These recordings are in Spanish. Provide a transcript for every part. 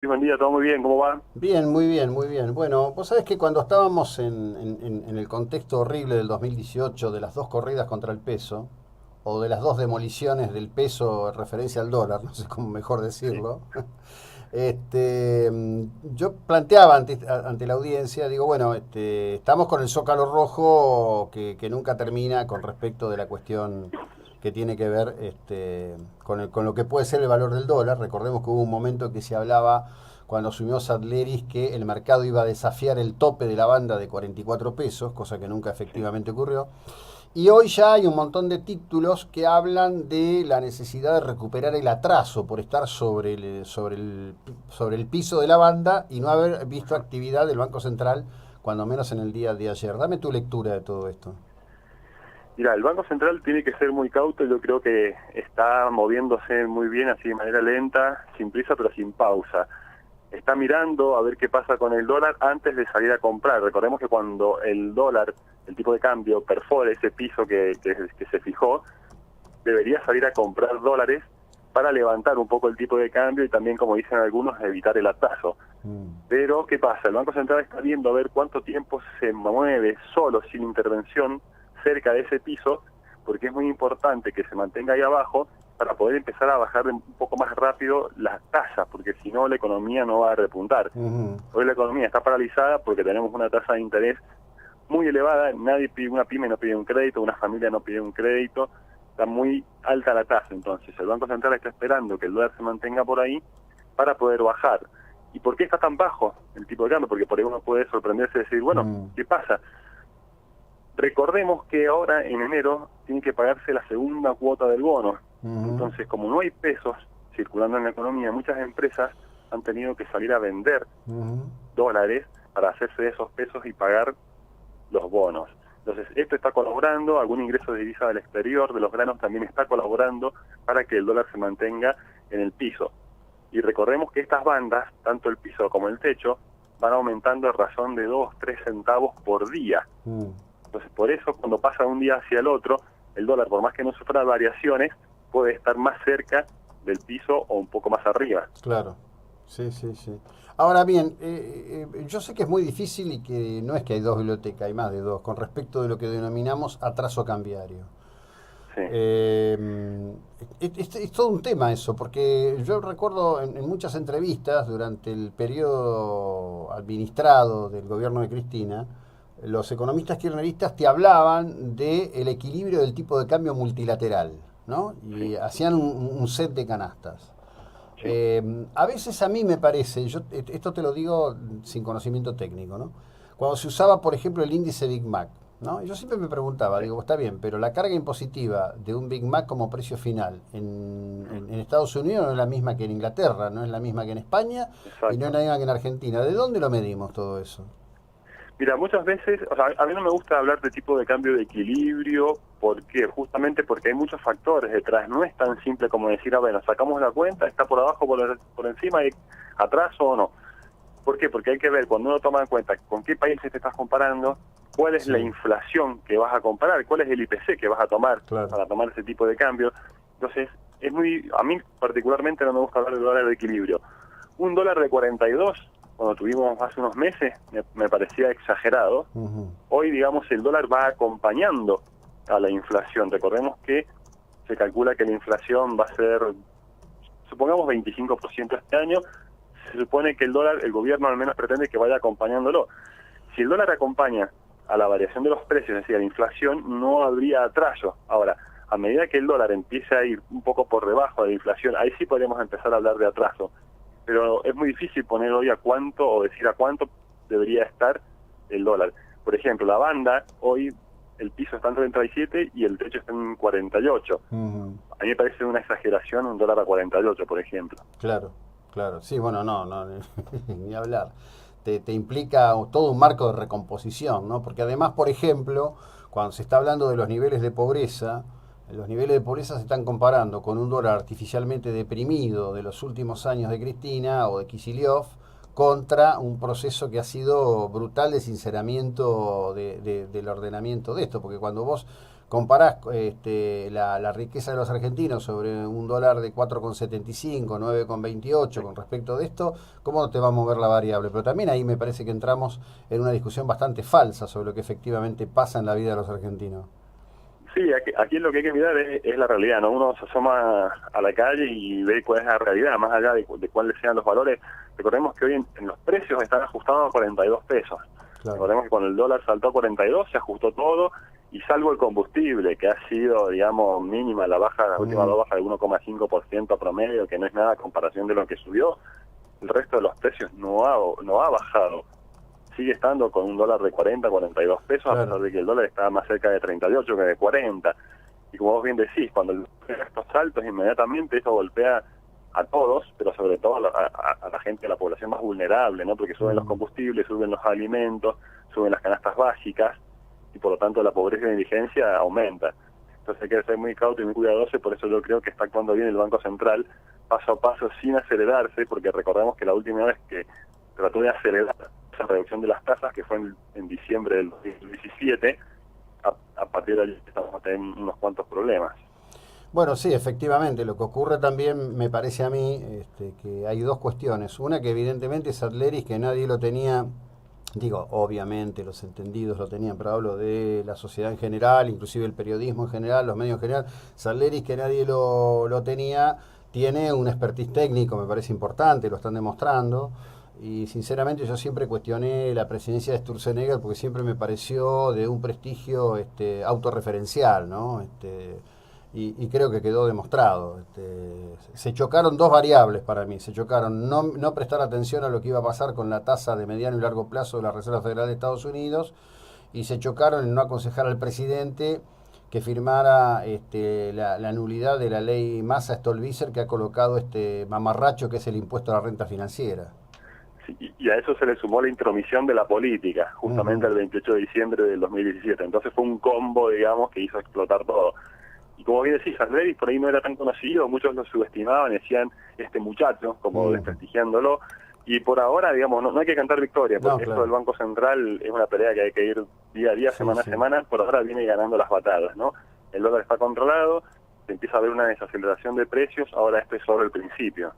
Sí, buen día, todo muy bien, ¿cómo va? Bien, muy bien, muy bien. Bueno, vos sabés que cuando estábamos en el contexto horrible del 2018, de las dos corridas contra el peso, o de las dos demoliciones del peso en referencia al dólar, no sé cómo mejor Sí. decirlo, yo planteaba ante la audiencia, digo, bueno, estamos con el zócalo rojo que nunca termina con respecto de la cuestión que tiene que ver con lo que puede ser el valor del dólar. Recordemos que hubo un momento que se hablaba cuando asumió Sadleris que el mercado iba a desafiar el tope de la banda de 44 pesos, cosa que nunca Sí. efectivamente ocurrió. Y hoy ya hay un montón de títulos que hablan de la necesidad de recuperar el atraso por estar sobre el piso de la banda y no haber visto actividad del Banco Central, cuando menos en el día de ayer. Dame tu lectura de todo esto. Mira, el Banco Central tiene que ser muy cauto, yo creo que está moviéndose muy bien, así de manera lenta, sin prisa, pero sin pausa. Está mirando a ver qué pasa con el dólar antes de salir a comprar. Recordemos que cuando el dólar, el tipo de cambio, perfora ese piso que se fijó, debería salir a comprar dólares para levantar un poco el tipo de cambio y también, como dicen algunos, evitar el atraso. Mm. Pero, ¿qué pasa? El Banco Central está viendo a ver cuánto tiempo se mueve solo, sin intervención, cerca de ese piso, porque es muy importante que se mantenga ahí abajo para poder empezar a bajar un poco más rápido las tasas, porque si no la economía no va a repuntar. Ujú. Hoy la economía está paralizada porque tenemos una tasa de interés muy elevada, nadie pide, una pyme no pide un crédito, una familia no pide un crédito, está muy alta la tasa. Entonces el Banco Central está esperando que el dólar se mantenga por ahí para poder bajar. ¿Y por qué está tan bajo el tipo de cambio? Porque por ahí uno puede sorprenderse y decir, bueno, Mm. ¿qué pasa? Recordemos que ahora en enero tiene que pagarse la segunda cuota del bono. Ujú. Entonces, como no hay pesos circulando en la economía, muchas empresas han tenido que salir a vender Ujú. dólares para hacerse de esos pesos y pagar los bonos. Entonces, esto está colaborando, algún ingreso de divisa del exterior, de los granos también está colaborando para que el dólar se mantenga en el piso. Y recordemos que estas bandas, tanto el piso como el techo, van aumentando a razón de 2, 3 centavos por día. Mm. Entonces, por eso, cuando pasa de un día hacia el otro, el dólar, por más que no sufra variaciones, puede estar más cerca del piso o un poco más arriba. Claro, sí, sí, sí. Ahora bien, yo sé que es muy difícil y que no es que hay dos bibliotecas, hay más de dos, con respecto de lo que denominamos atraso cambiario. Sí, Es todo un tema eso, porque yo recuerdo en muchas entrevistas durante el periodo administrado del gobierno de Cristina, los economistas kirchneristas te hablaban del equilibrio del tipo de cambio multilateral, ¿no? sí, Y hacían un set de canastas. sí, A veces a mí me parece, esto te lo digo sin conocimiento técnico, ¿no? Cuando se usaba, por ejemplo, el índice Big Mac, ¿no? Yo siempre me preguntaba, sí, digo, está bien, pero la carga impositiva de un Big Mac como precio final en Estados Unidos no es la misma que en Inglaterra, no es la misma que en España y no es exacto. la misma que en Argentina. ¿De dónde lo medimos todo eso? Mira, muchas veces, o sea, a mí no me gusta hablar de tipo de cambio de equilibrio, ¿por qué? Justamente porque hay muchos factores detrás, no es tan simple como decir, ah, bueno, sacamos la cuenta, está por abajo, por encima, hay atraso o no. ¿Por qué? Porque hay que ver, cuando uno toma en cuenta con qué países te estás comparando, cuál es Sí, la inflación que vas a comparar, cuál es el IPC que vas a tomar claro. para tomar ese tipo de cambio. Entonces, a mí particularmente no me gusta hablar de dólar de equilibrio. Un dólar de 42, cuando tuvimos hace unos meses, me parecía exagerado. Ujú. Hoy, digamos, el dólar va acompañando a la inflación. Recordemos que se calcula que la inflación va a ser, supongamos, 25% este año. Se supone que el dólar, el gobierno al menos pretende que vaya acompañándolo. Si el dólar acompaña a la variación de los precios, es decir, a la inflación, no habría atraso. Ahora, a medida que el dólar empiece a ir un poco por debajo de la inflación, ahí sí podríamos empezar a hablar de atraso. Pero es muy difícil poner hoy a cuánto o decir a cuánto debería estar el dólar. Por ejemplo, la banda, hoy el piso está en 37 y el techo está en 48. Ujú. A mí me parece una exageración un dólar a 48, por ejemplo. Claro, claro. Sí, bueno, no, no, ni hablar. Te implica todo un marco de recomposición, ¿no? Porque además, por ejemplo, cuando se está hablando de los niveles de pobreza se están comparando con un dólar artificialmente deprimido de los últimos años de Cristina o de Kicillof contra un proceso que ha sido brutal de sinceramiento del ordenamiento de esto, porque cuando vos comparás la riqueza de los argentinos sobre un dólar de 4,75, 9,28 con respecto de esto, ¿cómo te va a mover la variable? Pero también ahí me parece que entramos en una discusión bastante falsa sobre lo que efectivamente pasa en la vida de los argentinos. Sí, aquí lo que hay que mirar es la realidad, ¿no? Uno se asoma a la calle y ve cuál es la realidad, más allá de cuáles sean los valores. Recordemos que hoy en los precios están ajustados a 42 pesos. Claro. Recordemos que cuando el dólar saltó a 42 se ajustó todo, y salvo el combustible, que ha sido, digamos, mínima la baja, la última baja de 1,5% promedio, que no es nada a comparación de lo que subió, el resto de los precios no ha bajado. Sigue estando con un dólar de 40, 42 pesos, claro, a pesar de que el dólar está más cerca de 38 que de 40. Y como vos bien decís, cuando el dólar estos saltos, inmediatamente eso golpea a todos, pero sobre todo a la gente, a la población más vulnerable, ¿no? Porque suben los combustibles, suben los alimentos, suben las canastas básicas, y por lo tanto la pobreza y la indigencia aumenta. Entonces hay que ser muy cauto y muy cuidadoso, y por eso yo creo que está actuando bien el Banco Central, paso a paso, sin acelerarse, porque recordemos que la última vez que trató de acelerar esa reducción de las tasas, que fue en diciembre del 2017, a partir de allí estamos teniendo unos cuantos problemas. Bueno, sí, efectivamente, lo que ocurre también, me parece a mí, que hay dos cuestiones. Una, que evidentemente Sarleris, que nadie lo tenía, digo, obviamente los entendidos lo tenían, pero hablo de la sociedad en general, inclusive el periodismo en general, los medios en general. Sarleris, que nadie lo tenía, tiene un expertise técnico, me parece importante, lo están demostrando. Y sinceramente yo siempre cuestioné la presidencia de Sturzenegger porque siempre me pareció de un prestigio autorreferencial, ¿no? Y creo que quedó demostrado. Se chocaron dos variables para mí. Se chocaron no prestar atención a lo que iba a pasar con la tasa de mediano y largo plazo de la Reserva Federal de Estados Unidos, y se chocaron en no aconsejar al presidente que firmara la nulidad de la ley Massa-Stolbizer, que ha colocado este mamarracho que es el impuesto a la renta financiera. Y a eso se le sumó la intromisión de la política, justamente el 28 de diciembre del 2017. Entonces fue un combo, digamos, que hizo explotar todo. Y como bien decís, Sarleris por ahí no era tan conocido, muchos lo subestimaban, decían este muchacho, como desprestigiándolo. Y por ahora, digamos, no hay que cantar victoria, porque esto del Banco Central es una pelea que hay que ir día a día, semana a semana. Por ahora viene ganando las batadas, ¿no? El dólar está controlado, se empieza a ver una desaceleración de precios, ahora esto es solo el principio.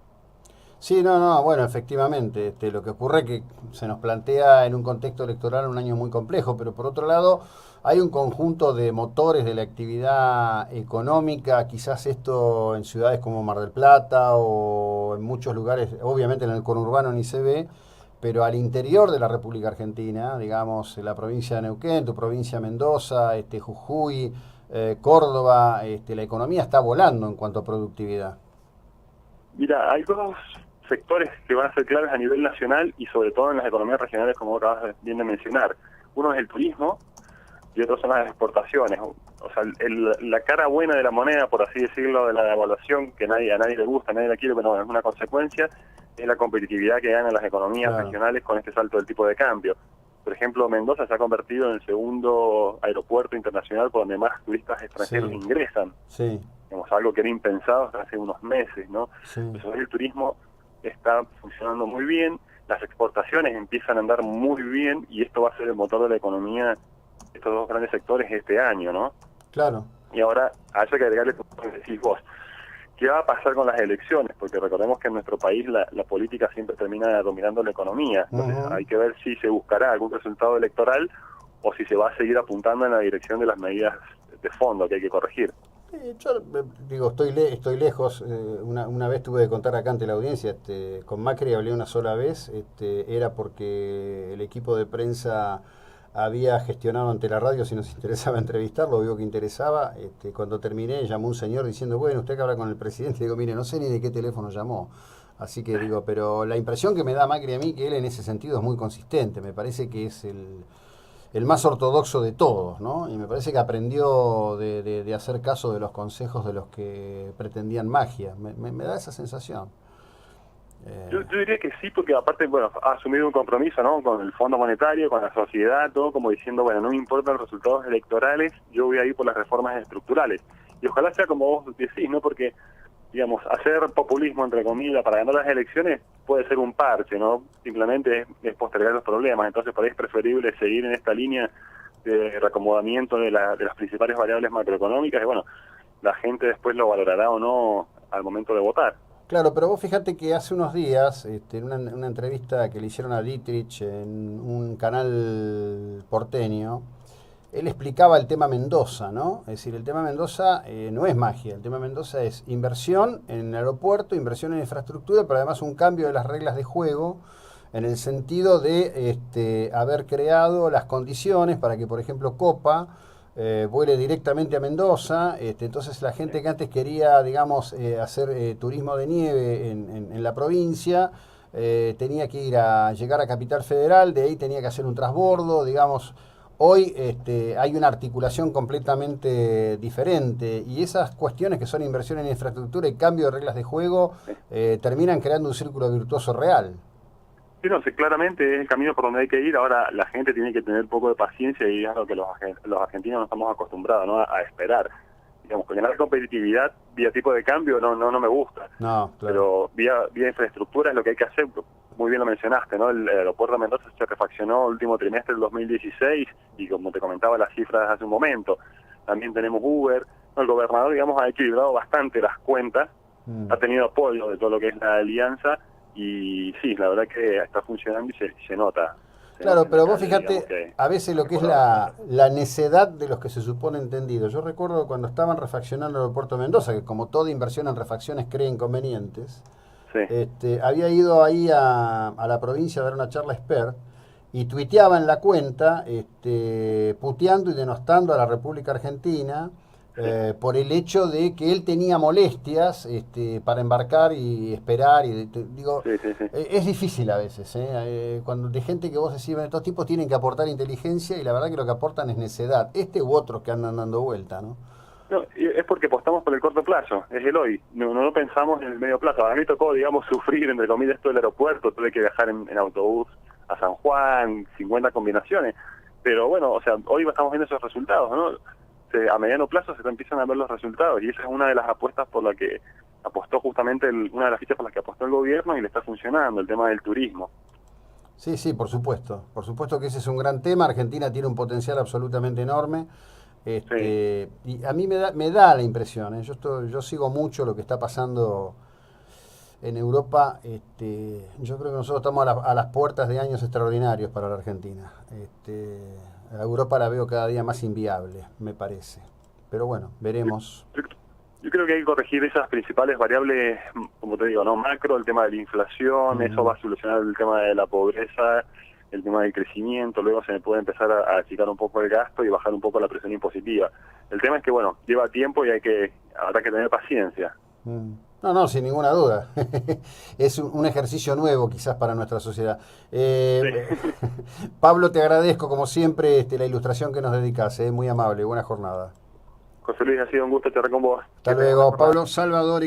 Sí, bueno, efectivamente, lo que ocurre es que se nos plantea en un contexto electoral un año muy complejo, pero por otro lado hay un conjunto de motores de la actividad económica, quizás esto en ciudades como Mar del Plata o en muchos lugares, obviamente en el conurbano ni se ve, pero al interior de la República Argentina, digamos, en la provincia de Neuquén, tu provincia de Mendoza, Jujuy, Córdoba, la economía está volando en cuanto a productividad. Mira, hay dos sectores que van a ser claves a nivel nacional y sobre todo en las economías regionales, como acabas bien de mencionar. Uno es el turismo y otro son las exportaciones. O sea, la cara buena de la moneda, por así decirlo, de la devaluación, que a nadie le gusta, nadie la quiere, pero es una consecuencia, es la competitividad que ganan las economías regionales con este salto del tipo de cambio. Por ejemplo, Mendoza se ha convertido en el segundo aeropuerto internacional por donde más turistas extranjeros ingresan. Digamos, algo que era impensado hasta hace unos meses, ¿no? Entonces el turismo está funcionando muy bien, las exportaciones empiezan a andar muy bien, y esto va a ser el motor de la economía de estos dos grandes sectores este año, ¿no? Claro. Y ahora, a eso hay que agregarle, como decís vos, ¿qué va a pasar con las elecciones? Porque recordemos que en nuestro país la política siempre termina dominando la economía. Entonces hay que ver si se buscará algún resultado electoral o si se va a seguir apuntando en la dirección de las medidas de fondo que hay que corregir. Yo digo, estoy lejos. Una vez tuve que contar acá ante la audiencia, con Macri hablé una sola vez, era porque el equipo de prensa había gestionado ante la radio si nos interesaba entrevistarlo, vio que interesaba. Cuando terminé llamó un señor diciendo, bueno, usted que habla con el presidente, digo, mire, no sé ni de qué teléfono llamó. Así que digo, pero la impresión que me da Macri a mí, que él en ese sentido es muy consistente, me parece que es el más ortodoxo de todos, ¿no? Y me parece que aprendió de hacer caso de los consejos de los que pretendían magia. Me da esa sensación. Yo diría que sí, porque aparte, bueno, ha asumido un compromiso, ¿no? Con el Fondo Monetario, con la sociedad, todo como diciendo, bueno, no me importan los resultados electorales, yo voy a ir por las reformas estructurales. Y ojalá sea como vos decís, ¿no? Porque, digamos, hacer populismo, entre comillas, para ganar las elecciones puede ser un parche, ¿no? Simplemente es postergar los problemas. Entonces, por ahí es preferible seguir en esta línea de reacomodamiento de las principales variables macroeconómicas, y bueno, la gente después lo valorará o no al momento de votar. Claro, pero vos fíjate que hace unos días, en una entrevista que le hicieron a Dietrich en un canal porteño, él explicaba el tema Mendoza, ¿no? Es decir, el tema Mendoza no es magia, el tema Mendoza es inversión en el aeropuerto, inversión en infraestructura, pero además un cambio de las reglas de juego en el sentido de haber creado las condiciones para que, por ejemplo, Copa vuele directamente a Mendoza. Entonces la gente que antes quería, digamos, hacer turismo de nieve en la provincia, tenía que llegar a Capital Federal, de ahí tenía que hacer un transbordo, digamos. Hoy hay una articulación completamente diferente y esas cuestiones que son inversión en infraestructura y cambio de reglas de juego terminan creando un círculo virtuoso real. Sí, no, sí, claramente es el camino por donde hay que ir. Ahora la gente tiene que tener un poco de paciencia y es algo que los argentinos no estamos acostumbrados, ¿no? A esperar. Digamos, generar competitividad vía tipo de cambio no me gusta. No, Pero claro. vía infraestructura es lo que hay que hacer. Muy bien lo mencionaste, ¿no? El aeropuerto de Mendoza se refaccionó el último trimestre del 2016 y como te comentaba las cifras hace un momento. También tenemos Uber. El gobernador, digamos, ha equilibrado bastante las cuentas, ha tenido apoyo de todo lo que es la alianza y sí, la verdad que está funcionando y se nota. Claro, pero vos calle, fíjate a veces lo que es la necedad de los que se supone entendidos. Yo recuerdo cuando estaban refaccionando el aeropuerto de Mendoza, que como toda inversión en refacciones crea inconvenientes, Sí. había ido ahí a la provincia a dar una charla expert y tuiteaba en la cuenta puteando y denostando a la República Argentina por el hecho de que él tenía molestias para embarcar y esperar. Digo, Sí, sí, sí. es difícil a veces, cuando de gente que vos decís, bueno, estos tipos tienen que aportar inteligencia y la verdad que lo que aportan es necedad. U otros que andan dando vuelta, ¿no? No, y es porque apostamos por el corto plazo, es el hoy, no pensamos en el medio plazo. A mí me tocó, digamos, sufrir, entre comillas, todo el aeropuerto, tuve que viajar en autobús a San Juan, 50 combinaciones, pero bueno, o sea, hoy estamos viendo esos resultados, ¿no? A mediano plazo se empiezan a ver los resultados y esa es una de las apuestas por la que apostó justamente, una de las fichas por las que apostó el gobierno y le está funcionando, el tema del turismo. Sí, sí, por supuesto. Por supuesto que ese es un gran tema. Argentina tiene un potencial absolutamente enorme. Sí. Y a mí me da la impresión, yo sigo mucho lo que está pasando en Europa. Yo creo que nosotros estamos a las puertas de años extraordinarios para la Argentina. A Europa la veo cada día más inviable, me parece. Pero bueno, veremos. Yo, yo creo que hay que corregir esas principales variables, como te digo, no macro, el tema de la inflación, eso va a solucionar el tema de la pobreza, el tema del crecimiento, luego se puede empezar a achicar un poco el gasto y bajar un poco la presión impositiva. El tema es que, bueno, lleva tiempo y habrá que tener paciencia. No, no, sin ninguna duda. Es un ejercicio nuevo quizás para nuestra sociedad. Sí. Pablo, te agradezco como siempre la ilustración que nos dedicas, muy amable, buena jornada. José Luis, ha sido un gusto charlar con vos. Hasta luego, Pablo Salvador.